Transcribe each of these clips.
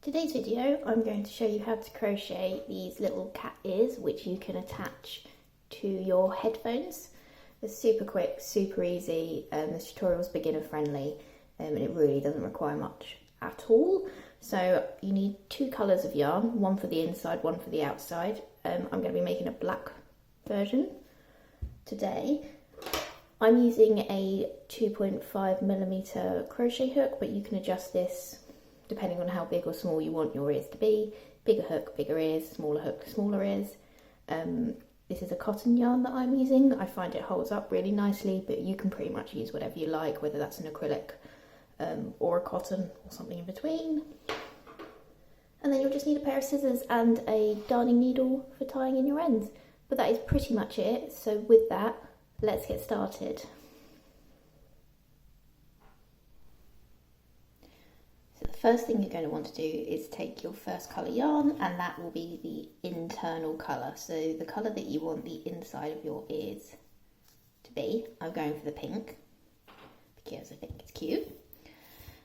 Today's video I'm going to show you how to crochet these little cat ears which you can attach to your headphones. They're super quick, super easy, this tutorial is beginner friendly and it really doesn't require much at all. So you need two colours of yarn, one for the inside, one for the outside. I'm going to be making a black version today. I'm using a 2.5mm crochet hook, but you can adjust this depending on how big or small you want your ears to be. Bigger hook, bigger ears, smaller hook, smaller ears. This is a cotton yarn that I'm using. I find it holds up really nicely, but you can pretty much use whatever you like, whether that's an acrylic or a cotton or something in between. And then you'll just need a pair of scissors and a darning needle for tying in your ends. But that is pretty much it. So with that, let's get started. So the first thing you're going to want to do is take your first colour yarn, and that will be the internal colour. So the colour that you want the inside of your ears to be. I'm going for the pink because I think it's cute.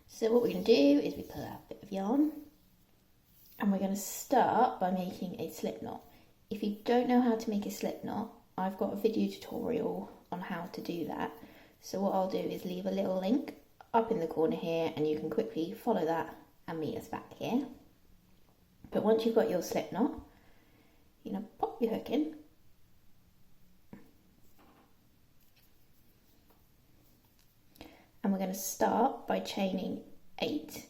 So what we're going to do is we pull out a bit of yarn and we're going to start by making a slip knot. If you don't know how to make a slip knot, I've got a video tutorial on how to do that. So what I'll do is leave a little link up in the corner here and you can quickly follow that and meet us back here. But once you've got your slip knot, you're going to pop your hook in. And we're going to start by chaining 8.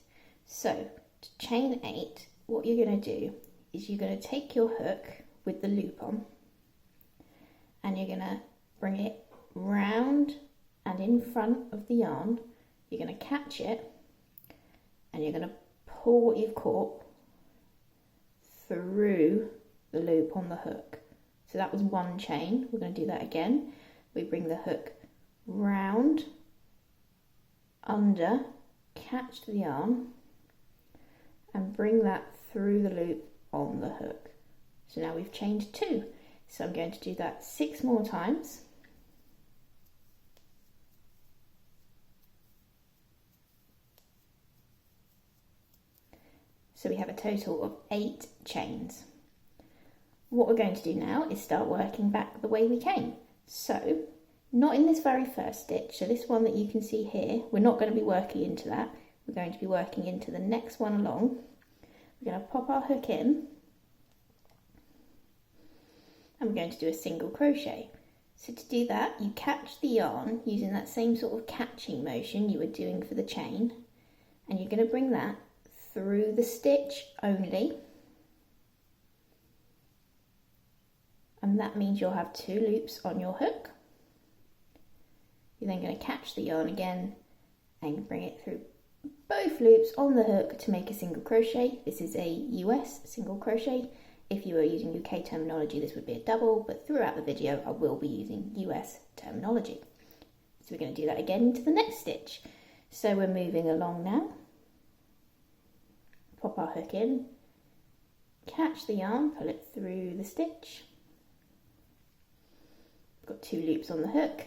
So to chain 8, what you're going to do is you're going to take your hook with the loop on and you're going to bring it round and in front of the yarn. You're going to catch it and you're going to pull what you've caught through the loop on the hook. So that was one chain. We're going to do that again. We bring the hook round, under, catch the yarn and bring that through the loop on the hook. So now we've chained 2. So I'm going to do that 6 more times. So we have a total of 8 chains. What we're going to do now is start working back the way we came. So, not in this very first stitch, so this one that you can see here, we're not going to be working into that. We're going to be working into the next one along. We're going to pop our hook in and we're going to do a single crochet. So to do that, you catch the yarn using that same sort of catching motion you were doing for the chain, and you're going to bring that through the stitch only, and that means you'll have 2 loops on your hook. You're then going to catch the yarn again and bring it through both loops on the hook to make a single crochet. This is a US single crochet. If you were using UK terminology, this would be a double, but throughout the video I will be using US terminology. So we're going to do that again into the next stitch. So we're moving along now. Pop our hook in, catch the yarn, pull it through the stitch. We've got 2 loops on the hook,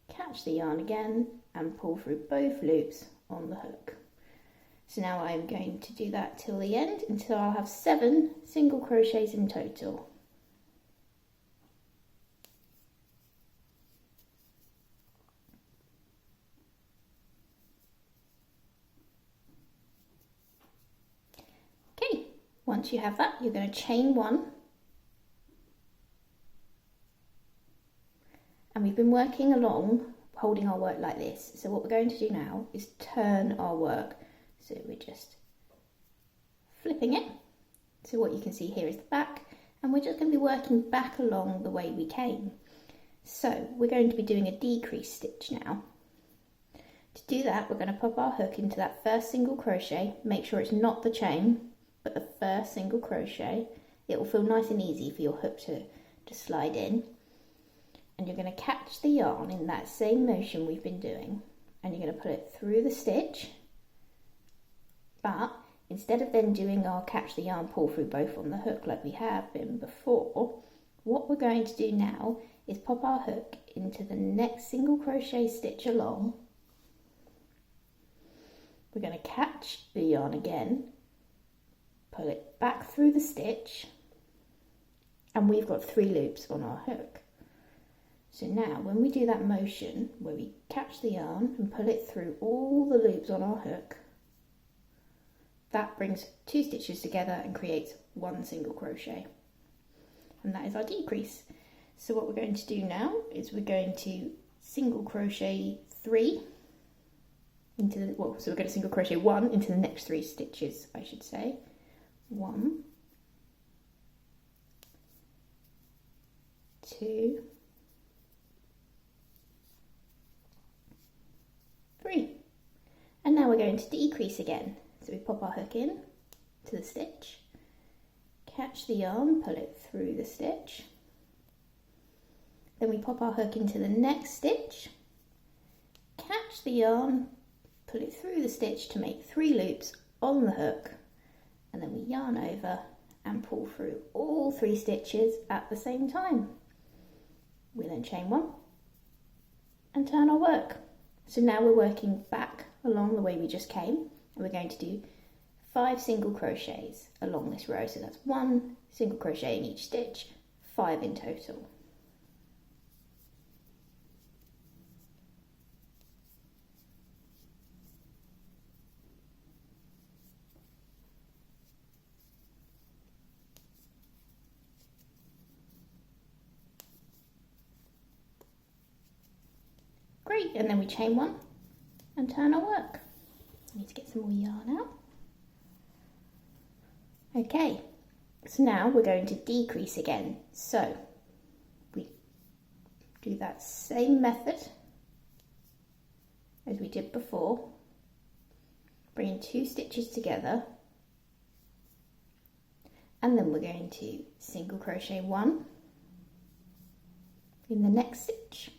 catch the yarn again and pull through both loops on the hook. So now I'm going to do that till the end until I'll have 7 single crochets in total. Okay, once you have that, you're going to chain 1. And we've been working along, holding our work like this. So what we're going to do now is turn our work. So we're just flipping it. So what you can see here is the back, and we're just going to be working back along the way we came. So we're going to be doing a decrease stitch now. To do that, we're going to pop our hook into that first single crochet. Make sure it's not the chain, but the first single crochet. It will feel nice and easy for your hook to slide in. And you're going to catch the yarn in that same motion we've been doing, and you're going to put it through the stitch. But instead of then doing our catch the yarn, pull through both on the hook like we have been before, what we're going to do now is pop our hook into the next single crochet stitch along. We're going to catch the yarn again, pull it back through the stitch, and we've got 3 loops on our hook. So now when we do that motion where we catch the yarn and pull it through all the loops on our hook, that brings 2 stitches together and creates 1 single crochet. And that is our decrease. So what we're going to do now is we're going to single crochet 3 into the, well, so we're going to single crochet 1 into the next 3 stitches, I should say. 1, 2, 3. And now we're going to decrease again. So we pop our hook in to the stitch, catch the yarn, pull it through the stitch. Then we pop our hook into the next stitch, catch the yarn, pull it through the stitch to make 3 loops on the hook, and then we yarn over and pull through all 3 stitches at the same time. We then chain 1 and turn our work. So now we're working back along the way we just came, and we're going to do 5 single crochets along this row. So that's 1 single crochet in each stitch, 5 in total. Great, and then we chain 1 and turn our work. I need to get some more yarn out. Okay, so now we're going to decrease again. So we do that same method as we did before, bringing 2 stitches together, and then we're going to single crochet 1 in the next stitch.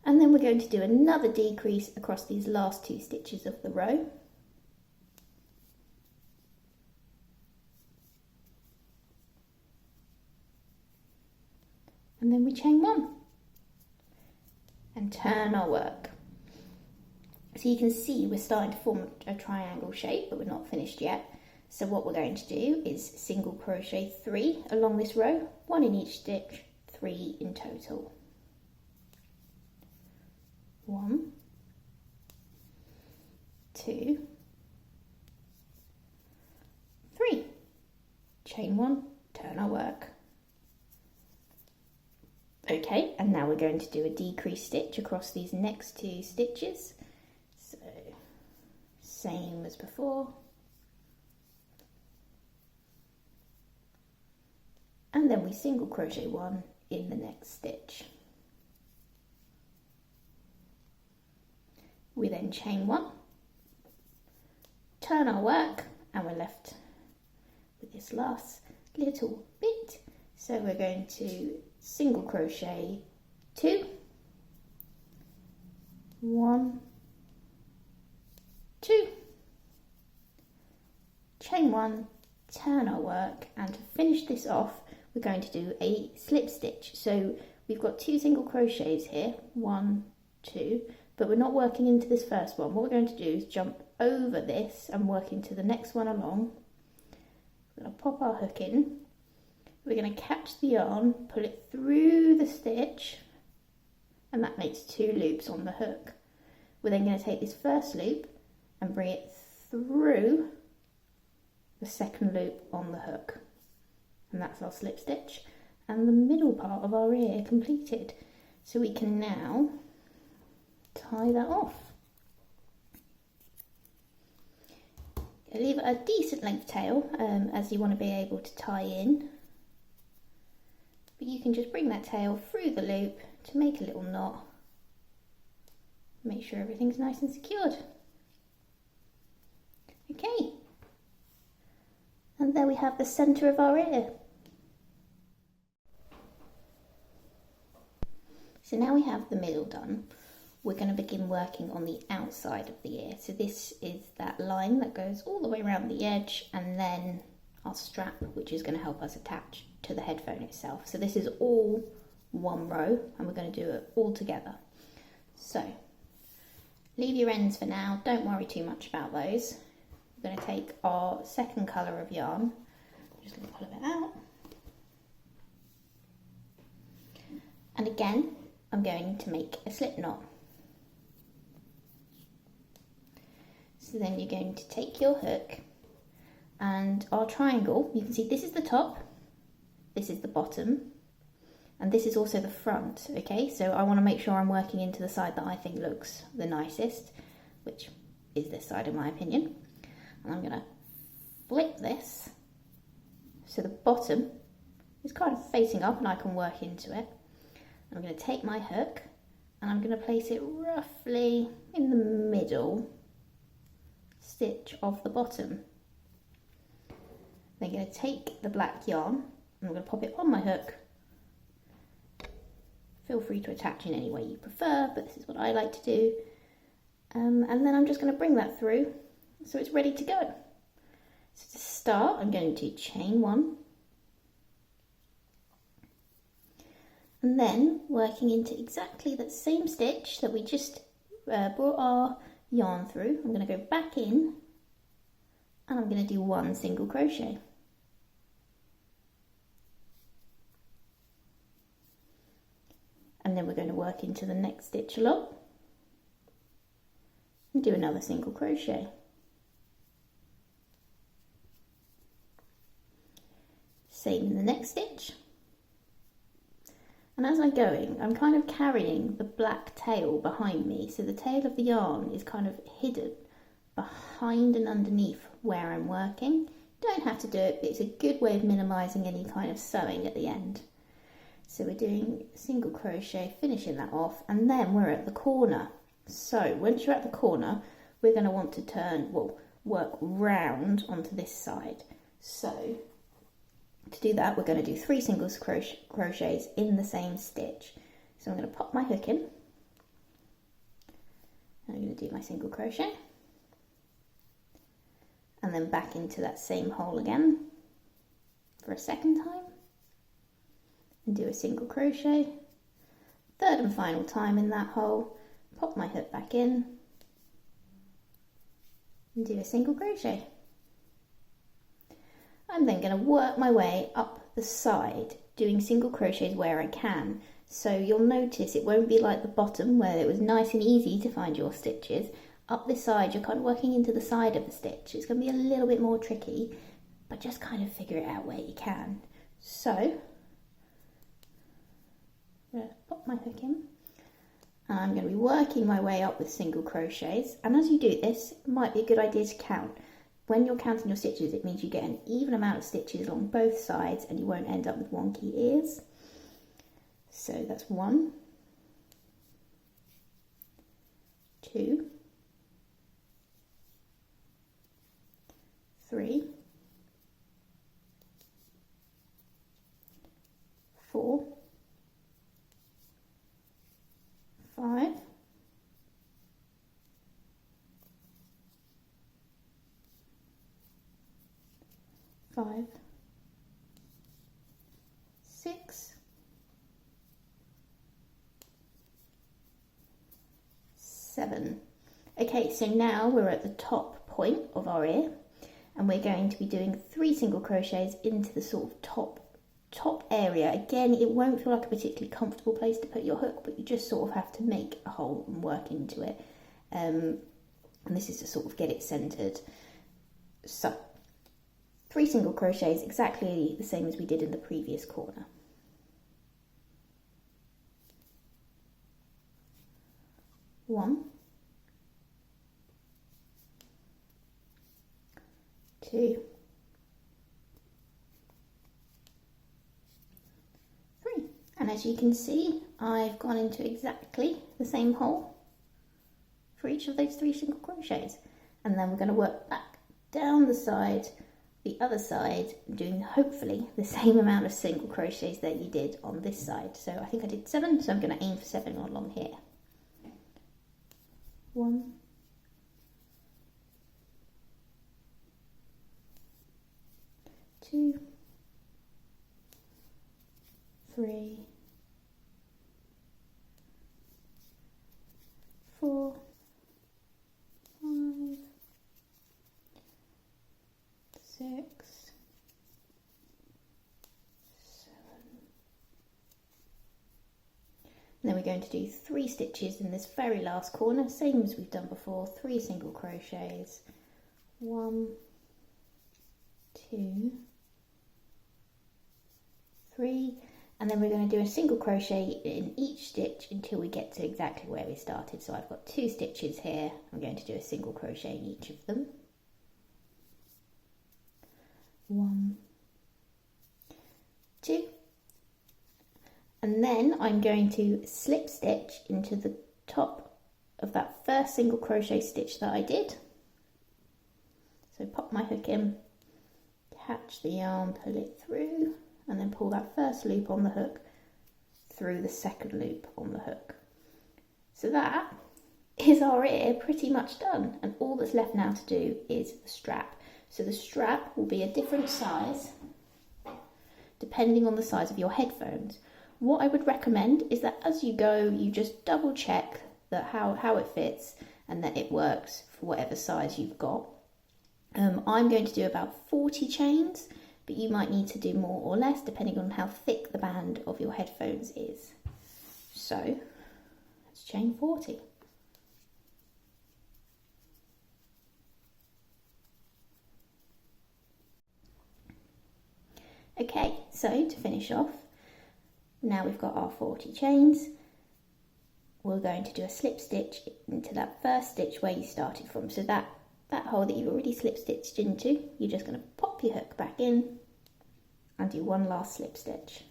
And then we're going to do another decrease across these last 2 stitches of the row. And then we chain 1 and turn our work. So you can see we're starting to form a triangle shape, but we're not finished yet. So what we're going to do is single crochet 3 along this row, 1 in each stitch, 3 in total. 1, 2, 3. Chain 1, turn our work. Okay, and now we're going to do a decrease stitch across these next 2 stitches. So, same as before. And then we single crochet 1 in the next stitch. We then chain 1, turn our work, and we're left with this last little bit. So we're going to single crochet 2, 1, 2, chain 1, turn our work, and to finish this off, we're going to do a slip stitch. So we've got 2 single crochets here, 1, 2, but we're not working into this first one. What we're going to do is jump over this and work into the next one along. We're going to pop our hook in. We're going to catch the yarn, pull it through the stitch, and that makes 2 loops on the hook. We're then going to take this first loop and bring it through the second loop on the hook. And that's our slip stitch and the middle part of our ear completed. So we can now tie that off. Leave a decent length tail as you want to be able to tie in, but you can just bring that tail through the loop to make a little knot. Make sure everything's nice and secured. Okay, and there we have the centre of our ear. So now we have the middle done. We're going to begin working on the outside of the ear. So this is that line that goes all the way around the edge, and then our strap, which is going to help us attach to the headphone itself. So this is all one row, and we're going to do it all together. So leave your ends for now, don't worry too much about those. we're going to take our second colour of yarn, I'm just going to pull a bit out, and again I'm going to make a slip knot. So then you're going to take your hook and our triangle, you can see this is the top, this is the bottom, and this is also the front, okay? So I want to make sure I'm working into the side that I think looks the nicest, which is this side in my opinion. And I'm going to flip this so the bottom is kind of facing up and I can work into it. I'm going to take my hook and I'm going to place it roughly in the middle stitch of the bottom. Then I'm going to take the black yarn and I'm going to pop it on my hook. Feel free to attach in any way you prefer, but this is what I like to do. And then I'm just going to bring that through so it's ready to go. So to start, I'm going to chain 1. And then working into exactly that same stitch that we just brought our yarn through, I'm going to go back in and I'm going to do 1 single crochet. And then we're going to work into the next stitch along and do another single crochet. Same in the next stitch. And as I'm going, I'm kind of carrying the black tail behind me, so the tail of the yarn is kind of hidden behind and underneath where I'm working. You don't have to do it, but it's a good way of minimising any kind of sewing at the end. So we're doing single crochet, finishing that off, and then we're at the corner. So once you're at the corner, we're going to want to turn, well, work round onto this side. So to do that, we're going to do 3 single crochets in the same stitch. So I'm going to pop my hook in. I'm going to do my single crochet. And then back into that same hole again for a second time. And do a single crochet. Third and final time in that hole, pop my hook back in. And do a single crochet. I'm then going to work my way up the side, doing single crochets where I can. So you'll notice it won't be like the bottom where it was nice and easy to find your stitches. Up this side, you're kind of working into the side of the stitch. It's going to be a little bit more tricky, but just kind of figure it out where you can. So, I'm going to pop my hook in. And I'm going to be working my way up with single crochets. And as you do this, it might be a good idea to count. When you're counting your stitches, it means you get an even amount of stitches along both sides and you won't end up with wonky ears. So that's 1, 2, 3, 4, 5, 5, 6, 7. Okay, so now we're at the top point of our ear and we're going to be doing 3 single crochets into the sort of top area. Again, it won't feel like a particularly comfortable place to put your hook, but you just sort of have to make a hole and work into it. And this is to sort of get it centered. So 3 single crochets, exactly the same as we did in the previous corner. 1, 2, 3. And as you can see, I've gone into exactly the same hole for each of those 3 single crochets. And then we're going to work back down the side, the other side, doing hopefully the same amount of single crochets that you did on this side. So I think I did 7, so I'm going to aim for 7 along here. 1, 2, 3, 4, 5, And then we're going to do 3 stitches in this very last corner, same as we've done before, 3 single crochets, 1, 2, 3, and then we're going to do a single crochet in each stitch until we get to exactly where we started. So I've got 2 stitches here, I'm going to do a single crochet in each of them. 1, 2, and then I'm going to slip stitch into the top of that first single crochet stitch that I did. So pop my hook in, catch the yarn, pull it through, and then pull that first loop on the hook through the second loop on the hook. So that is our ear pretty much done, and all that's left now to do is the strap. So the strap will be a different size depending on the size of your headphones. What I would recommend is that as you go, you just double check that how it fits and that it works for whatever size you've got. I'm going to do about 40 chains, but you might need to do more or less depending on how thick the band of your headphones is. So let's chain 40. Okay, so to finish off, now we've got our 40 chains, we're going to do a slip stitch into that first stitch where you started from. So that hole that you've already slip stitched into, you're just going to pop your hook back in and do one last slip stitch.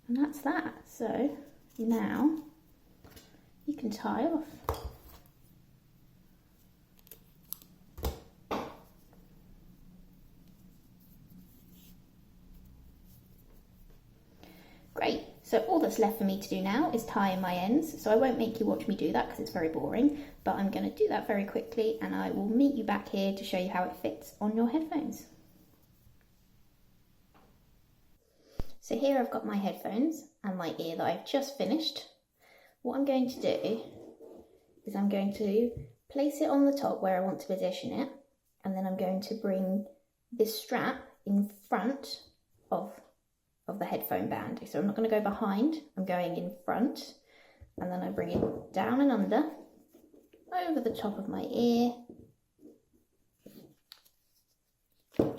And that's that. So now you can tie off. Great, so all that's left for me to do now is tie in my ends. So I won't make you watch me do that because it's very boring, but I'm going to do that very quickly and I will meet you back here to show you how it fits on your headphones. So here I've got my headphones and my ear that I've just finished. What I'm going to do is I'm going to place it on the top where I want to position it, and then I'm going to bring this strap in front of the headphone band. So I'm not going to go behind, I'm going in front, and then I bring it down and under, over the top of my ear,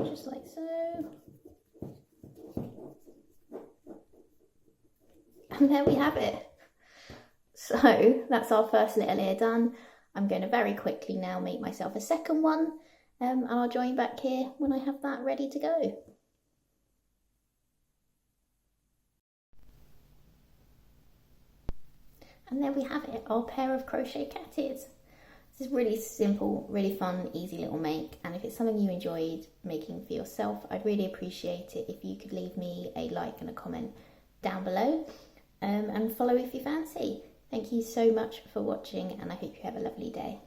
just like so. And there we have it. So that's our first little ear done. I'm going to very quickly now make myself a second one, and I'll join back here when I have that ready to go. And there we have it, our pair of crochet cat ears. This is really simple, really fun, easy little make, and if it's something you enjoyed making for yourself, I'd really appreciate it if you could leave me a like and a comment down below, and follow if you fancy. Thank you so much for watching, and I hope you have a lovely day.